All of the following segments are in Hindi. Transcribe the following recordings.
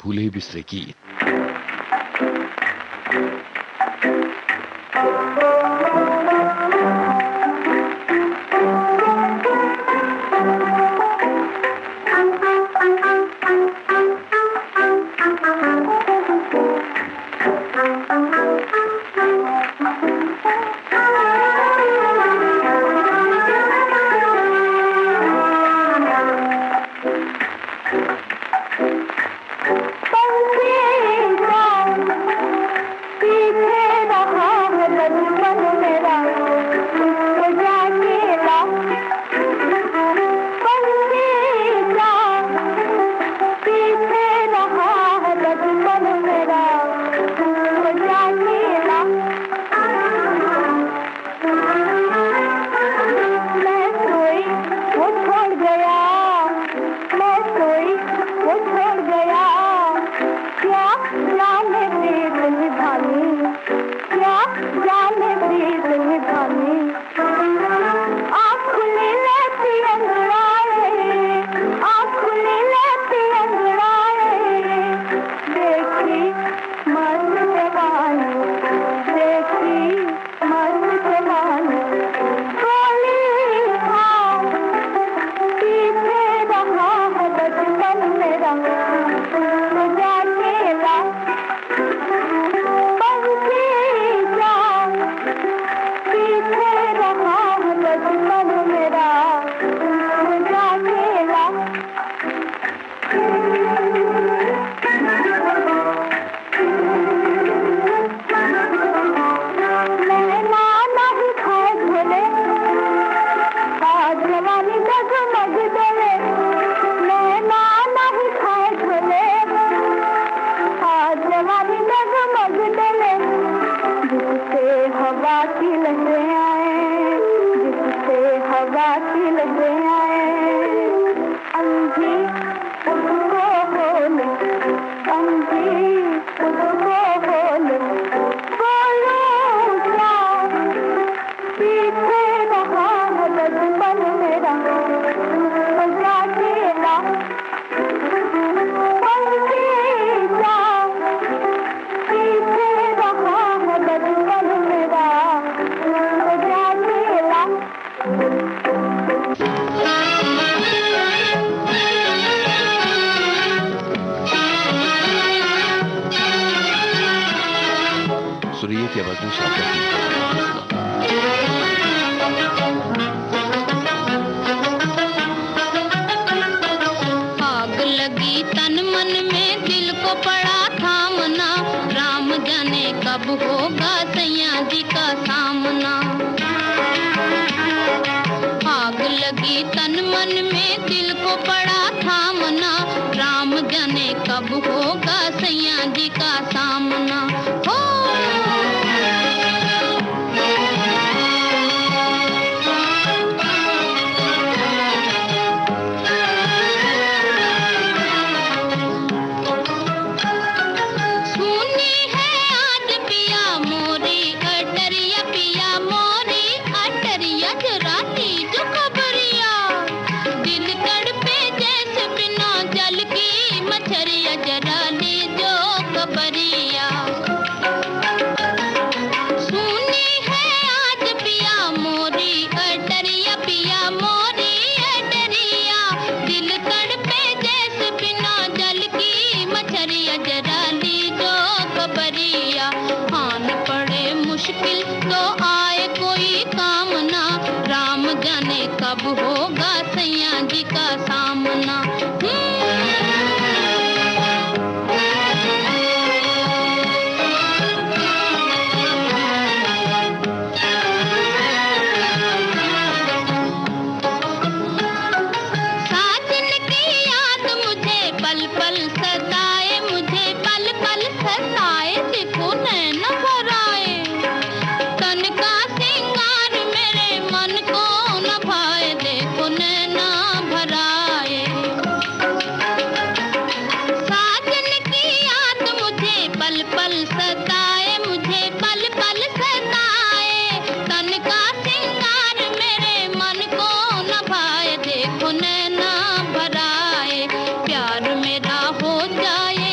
भूले बिसरे गीत। सुरिये की आवाज में आग लगी तन मन में, दिल को पड़ा थामना, राम जाने कब होगा सैया जी का सामना। आग लगी तन मन में, दिल को पड़ा थामना, राम जाने कब होगा सैया जी का सामना। हो कब होगा सैया जी का सामना। साजन की याद मुझे पल पल सताए, मुझे पल पल सताए, देखो नैन भराए, तन का सिंगार मेरे मन को न भाए, देखो नैना भराए। साजन की याद मुझे पल पल सताए, मुझे पल पल सताए, तन का सिंगार मेरे मन को न भाए, देखो नैना भराए। प्यार मेरा हो जाए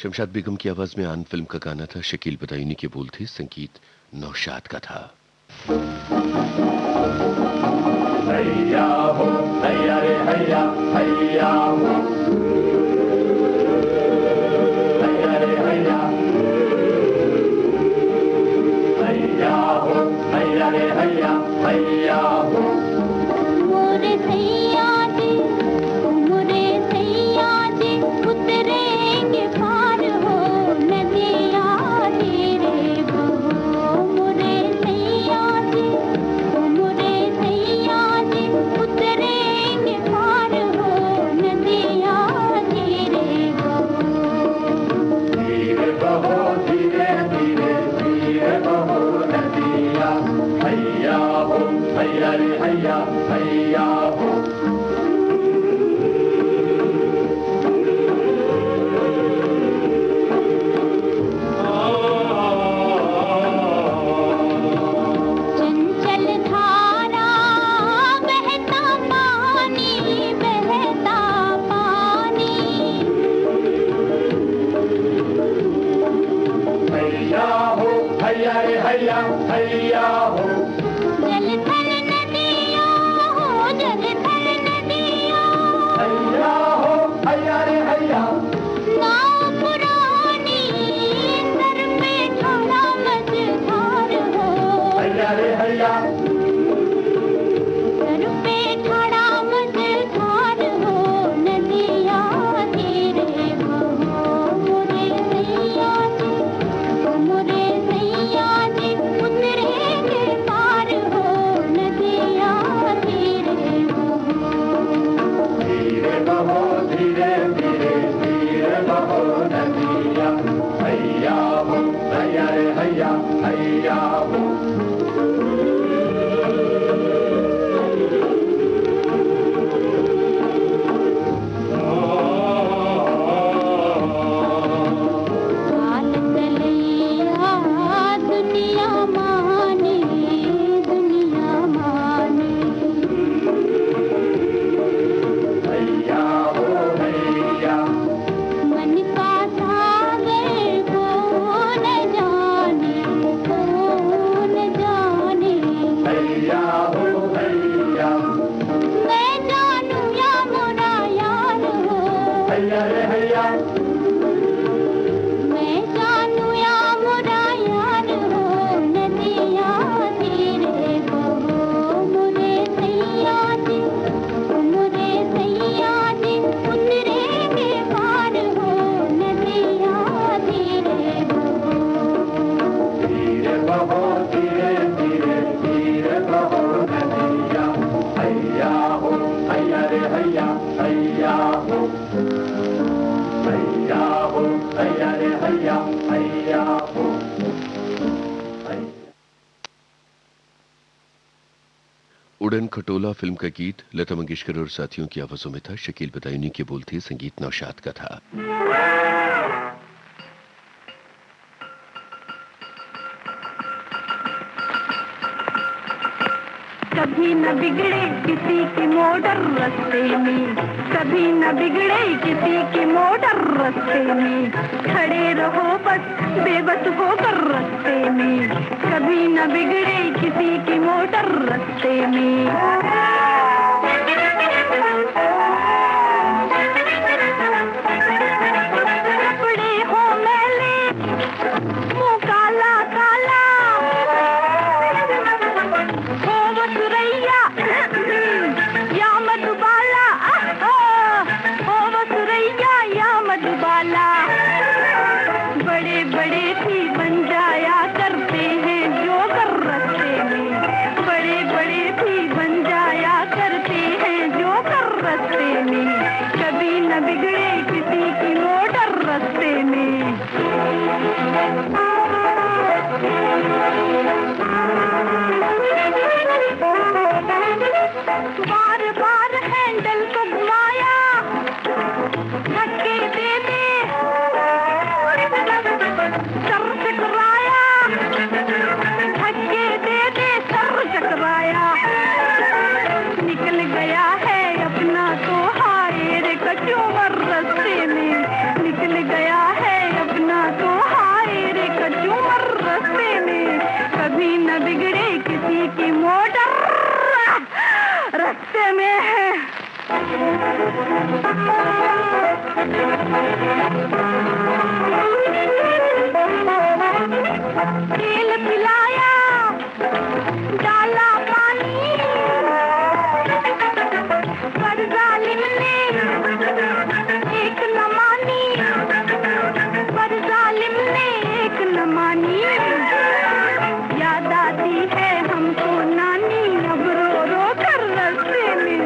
शमशाद बेगम की आवाज में आन फिल्म का गाना था। शकील बदायूनी के बोल थे, संगीत नौशाद का था। हैया हो हैया रे हैया, हैया हो हैया रे हैया, हैया हो हैया रे हैया, हैया हो। मोरे सैया जी, मोरे सैया जी, उतरेंगे पार हो नदिया धीरे बहो। मोरे सैया जी, मोरे सैया जी, उतरेंगे पार हो नदिया धीरे बहो। धीरे बहो धीरे धीरे धीरे बहो नदिया, हैया हो हैया रे हैया, हैया हो। चंचल धारा बहता पानी, बहता पानी। हैया हो हैया रे हैया, हैया हो। जलथल नदिया हो, जलथल नदिया। हैया हो हैया रे हैया, नाव पुरानी, सर पे ठाड़ा मझधार हो। हैया रे हैया, सर पे ठाड़ा मझधार हो नदिया धीरे बहो। मोरे सैया जी, मोरे सैया जी, उतरेंगे पार हो नदिया धीरे बहो। धीरे बहो धीरे धीरे धीरे बहो नदिया, हैया हो हैया रे हैया, हैया हो। हाल चलिया दुनिया माने, दुनिया माने। हैया हो हैया, मन का सागर कौन जाने, कौन जाने। हैया हो हैया, मैं जानू या मोरा यार हो। हैया रे हैया, मैं जानू या मोरा यार हो नदिया धीरे बहो। मोरे सैया जी, मोरे सैया जी, उतरेंगे पार हो नदिया धीरे बहो। धीरे बहो धीरे धीरे धीरे बहो नदिया, हैया हो हैया रे हैया, हैया हो। हैया हो हैया रे हैया, हैया हो। उड़न खटोला फिल्म का गीत लता मंगेशकर और साथियों की आवाजों में था। शकील बदायूनी के बोल थे, संगीत नौशाद का था। कभी न बिगड़े किसी की मोटर रास्ते में, कभी न बिगड़े किसी की मोटर रास्ते में। खड़े रहो बस बेबस होकर रास्ते में, कभी न बिगड़े किसी की मोटर रास्ते में। कपड़े हो मैले, मुंह काला काला, हो वो सुरैया या मधुबाला, हो वो सुरैया या मधुबाला। बड़े बड़े भी बन जाया करते हैं जो कर रास्ते में, बड़े बड़े भी बन जाया करते हैं जो कर रास्ते में। कभी न बिगड़े किसी की मोटर रास्ते में। बार बार हैंडल को घुमाया, धक्के दे दे सर चकराया, धक्के दे दे सर चकराया। निकल गया है अपना तो हाय रे कचूमर रास्ते में, निकल गया है तेल पिलाया डाला पानी पर जालिम ने एक न मानी, पर जालिम ने एक न मानी। याद आती है हमको नानी अब रो रो कर रस्ते में,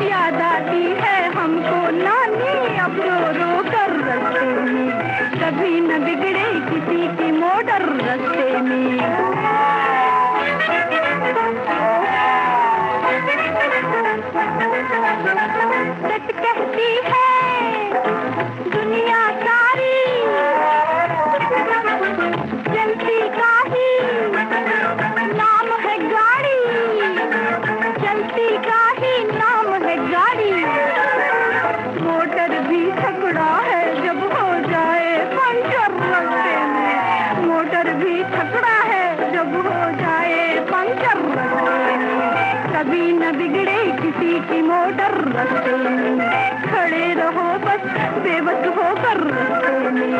याद आती है हमको नानी अब रो रो कर रस्ते में। कभी न बिगड़े किसी की मोटर रस्ते में। सच कहती है दुनिया सारी, चलती का ही नाम है गाड़ी, चलती का ही नाम है गाड़ी। मोटर भी छकड़ा है जब हो जाए पंचर रस्ते में, मोटर भी छकड़ा है जब हो जाए पंचर रस्ते में। कभी न बिगड़े किसी की मोटर रस्ते में, खड़े रहो बस बेबस होकर रस्ते में।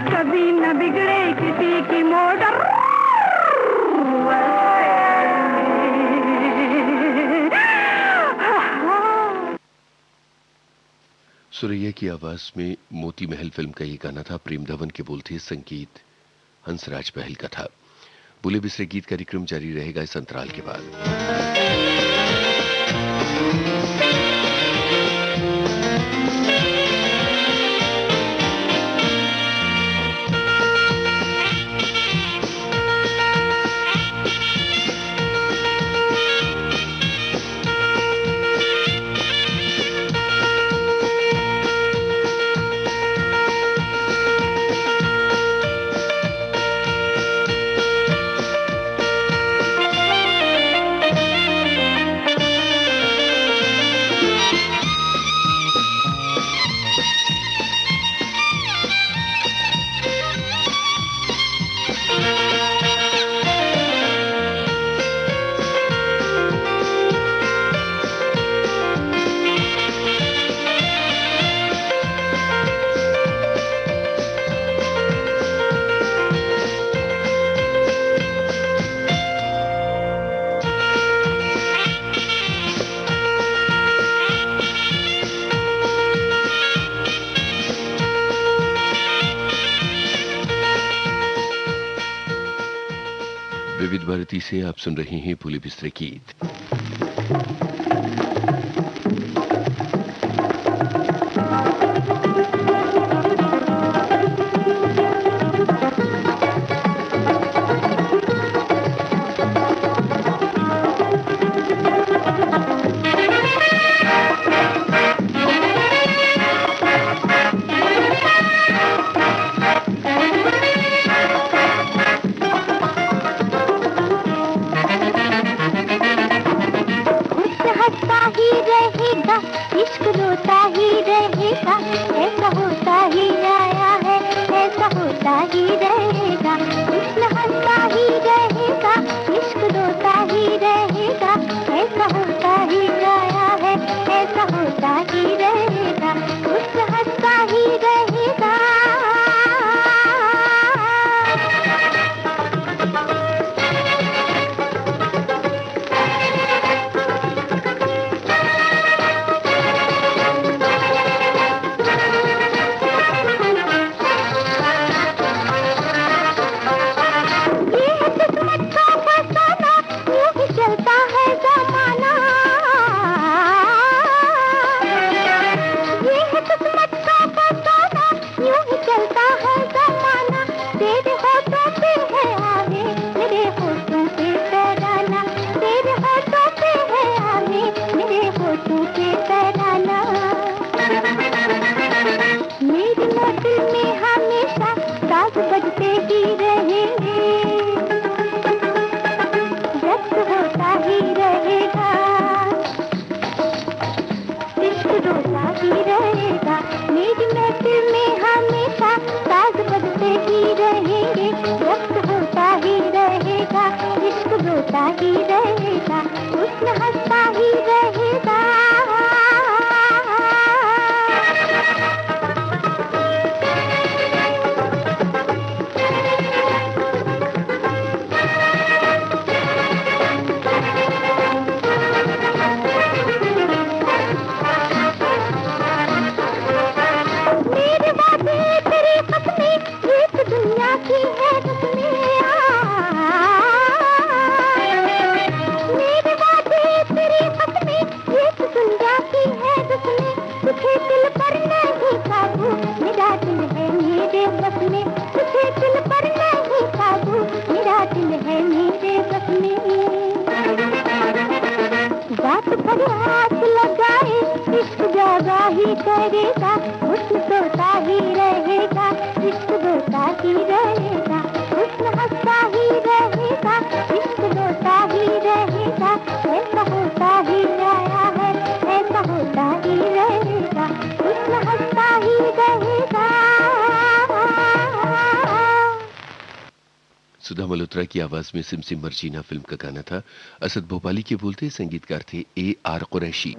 कभी न बिगड़े किसी की मोटर सुरैया की आवाज में मोती महल फिल्म का ये गाना था। प्रेम धवन के बोल थे, संगीत हंसराज बहल का था। बोले बिसरे गीत कार्यक्रम जारी रहेगा इस अंतराल के बाद। विविध भारती से आप सुन रहे हैं बोले बिसरे गीत। इश्क रोता ही रहेगा, ऐसा होता ही आया है, ऐसा होता ही रहेगा। हुस्न हंसता ही रहेगा, इश्क रोता ही रहेगा, ऐसा होता ही आया है, ऐसा होता ही रहेगा। हुस्न हंसता ही रहेगा। ही रहेगा, हुस्न हंसता ही रहेगा। ही करेगा, हुस्न तोता ही रहेगा, इश्क दोता ही रहेगा, हुस्न हंसता ही रहेगा, इश्क दोता ही रहेगा, ऐसा होता ही आया है, ऐसा होता ही रहेगा, हुस्न हंसता ही रहेगा। सुधा मल्होत्रा की आवाज में सिमसिम मर्जीना फिल्म का गाना था। असद भोपाली के बोलते संगीतकार थे A.R. कुरैशी।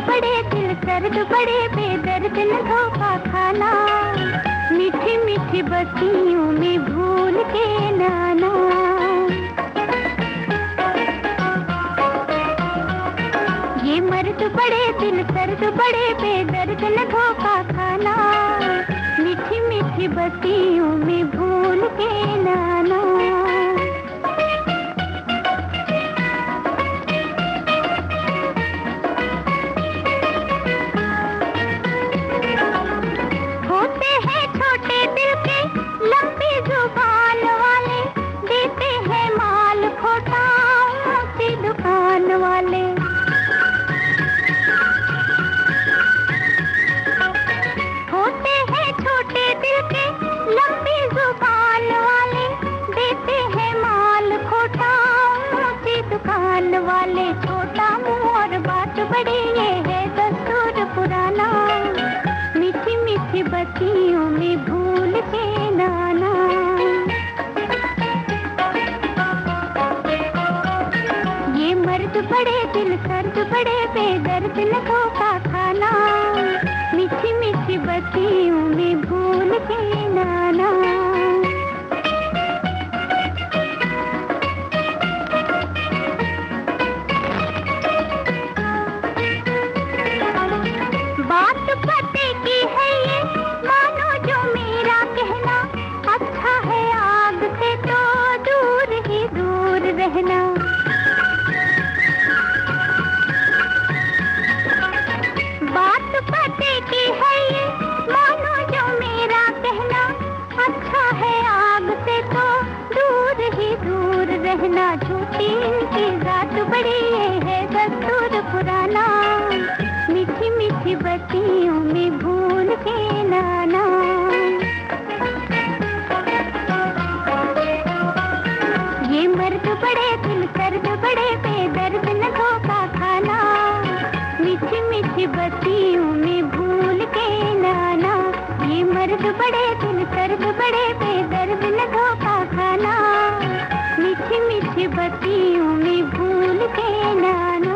बड़े दिल दर्द बड़े बेदर्द न धोखा खाना, मीठी मीठी बस्तियों में भूल के नाना। ये मर्द बड़े दिल दर्द बड़े बेदर्द न धोखा खाना, मीठी मीठी बस्तियों में भूल के नाना। वाले छोटा मुंह और बात बड़ी, ये है दस्तूर पुराना, मीठी मीठी बत्तियों में भूल के नाना। ये मर्द बड़े दिल सर्द बड़े बेदर्द न धोखा खाना, मीठी मीठी बत्तियों में भूल के नाना। बात पते की है ये, मानो जो मेरा कहना, अच्छा है आग से तो दूर ही दूर रहना। झूठी इनकी जात बड़ी, ये है दस्तूर पुराना, मीठी मीठी बत्तियों में भूल के नाना। ये मर्द बड़े दिल सर्द बड़े बेदर्द न धोखा खाना, मीठी मीठी बत्तियों में भूल के नाना। ये मर्द बड़े दिल सर्द बड़े बेदर्द न धोखा खाना, मीठी मीठी बत्तियों में भूल के नाना।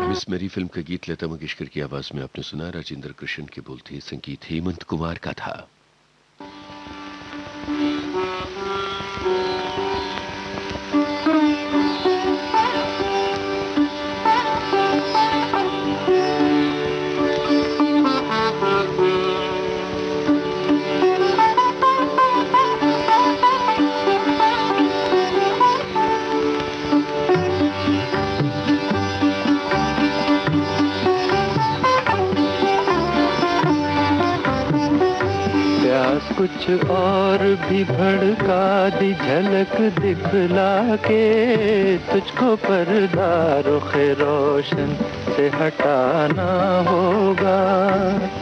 मिस मेरी फिल्म का गीत लता मंगेशकर की आवाज में आपने सुना। राजेंद्र कृष्ण के बोलते संगीत हेमंत कुमार का था। कुछ और भी भड़का दी झलक दिखला के, तुझको पर्दा रुख़ रोशन से हटाना होगा।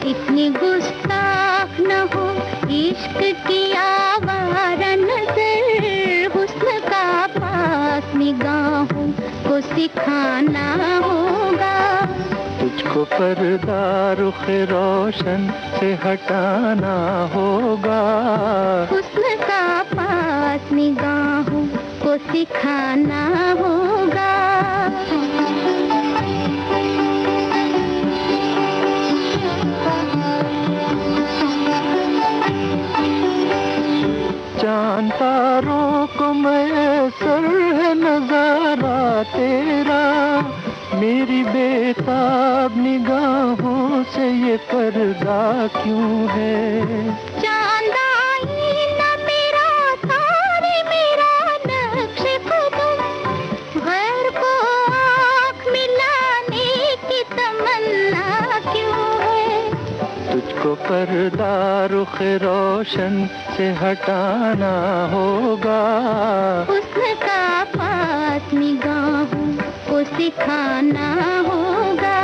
इतनी गुस्ताख न हो इश्क की आवारा नजर, हुस्न का पास निगाहों को सिखाना होगा। तुझको पर्दा रुख़ रोशन से हटाना होगा, हुस्न का पास निगाहों को सिखाना होगा। चांद तारों को मैसर है नजारा तेरा, मेरी बेताब निगाहों से ये पर्दा क्यों है। चांद आईना मेरा तारे तुझको पर्दा रुख रोशन से हटाना होगा, उसका पास निगाहों को सिखाना होगा।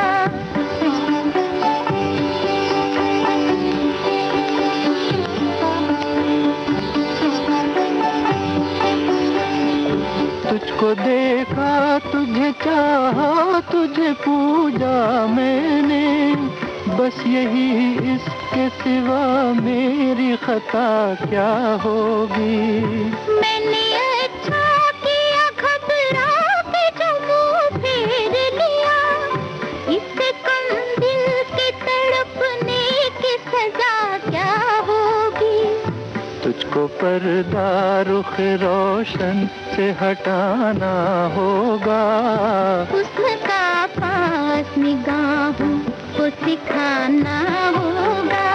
तुझको देखा, तुझे चाहा, तुझे पूजा मैंने, बस यही, इसके सिवा मेरी खता क्या होगी। मैंने अच्छा किया घबरा के जो मुंह फेर लिया, इससे कम दिल के तड़पने की सजा क्या होगी। तुझको पर्दा रुख रोशन से हटाना होगा, उसका पास निगाहों को सिखाना होगा।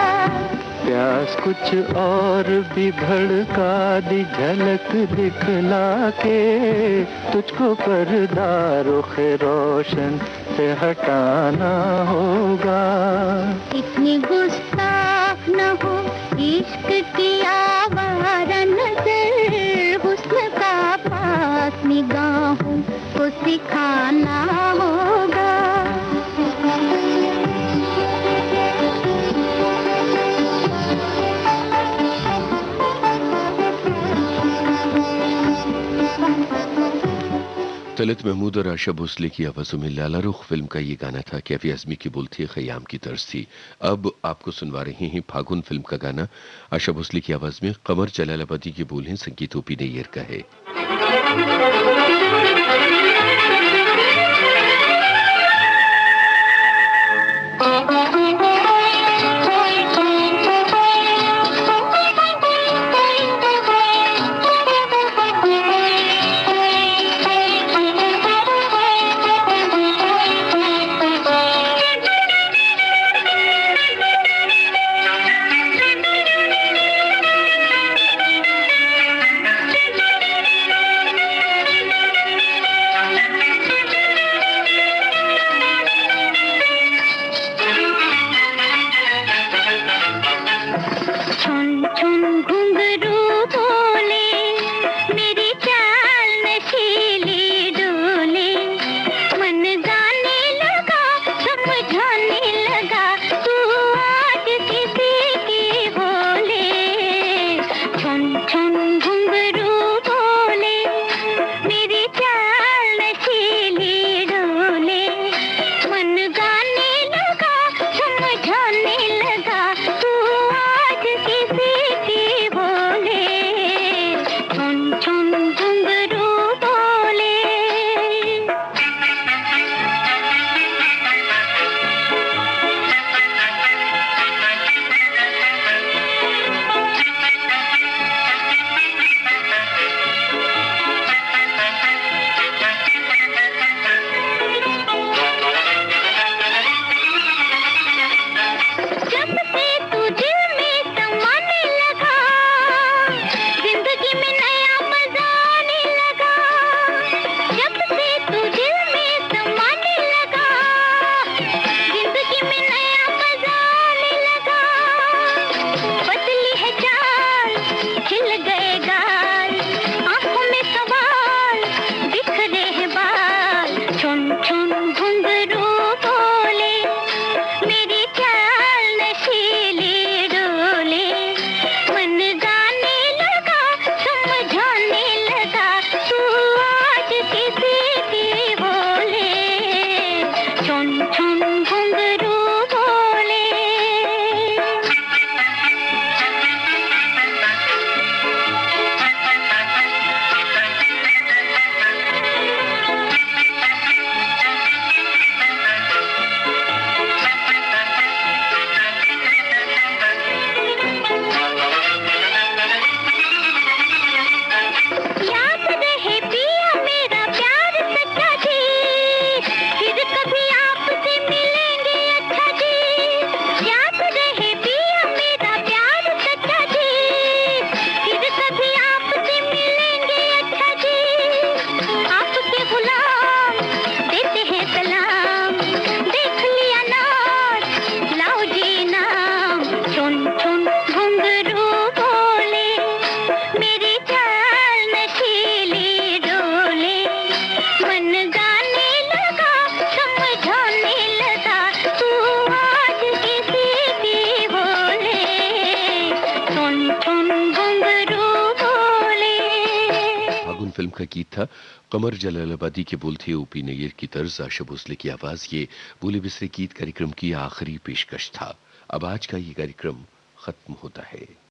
प्यास कुछ और भी भड़का दी झलक दिखला के, तुझको पर्दा रुख रोशन से हटाना होगा। इतनी गुस्ताख न हो इश्क की आवारा नजर, हुस्न का पास निगाहों को सिखाना होगा। तलत महमूद और आशा भोसले की आवाजों में लाला रुख फिल्म का ये गाना था। कैफी आजमी की बोल थी, खयाम की तर्ज थी। अब आपको सुनवा रहे हैं फागुन फिल्म का गाना। आशा भोसले की आवाज में कमर जलालाबादी के बोल हैं, संगीत ओपी नैयर का है। का गीत था। कमर जलालाबादी के बोल थे ओपी नैयर की तर्ज, आशा भोसले की आवाज। ये भूले बिसरे गीत कार्यक्रम की आखिरी पेशकश था। अब आज का ये कार्यक्रम खत्म होता है।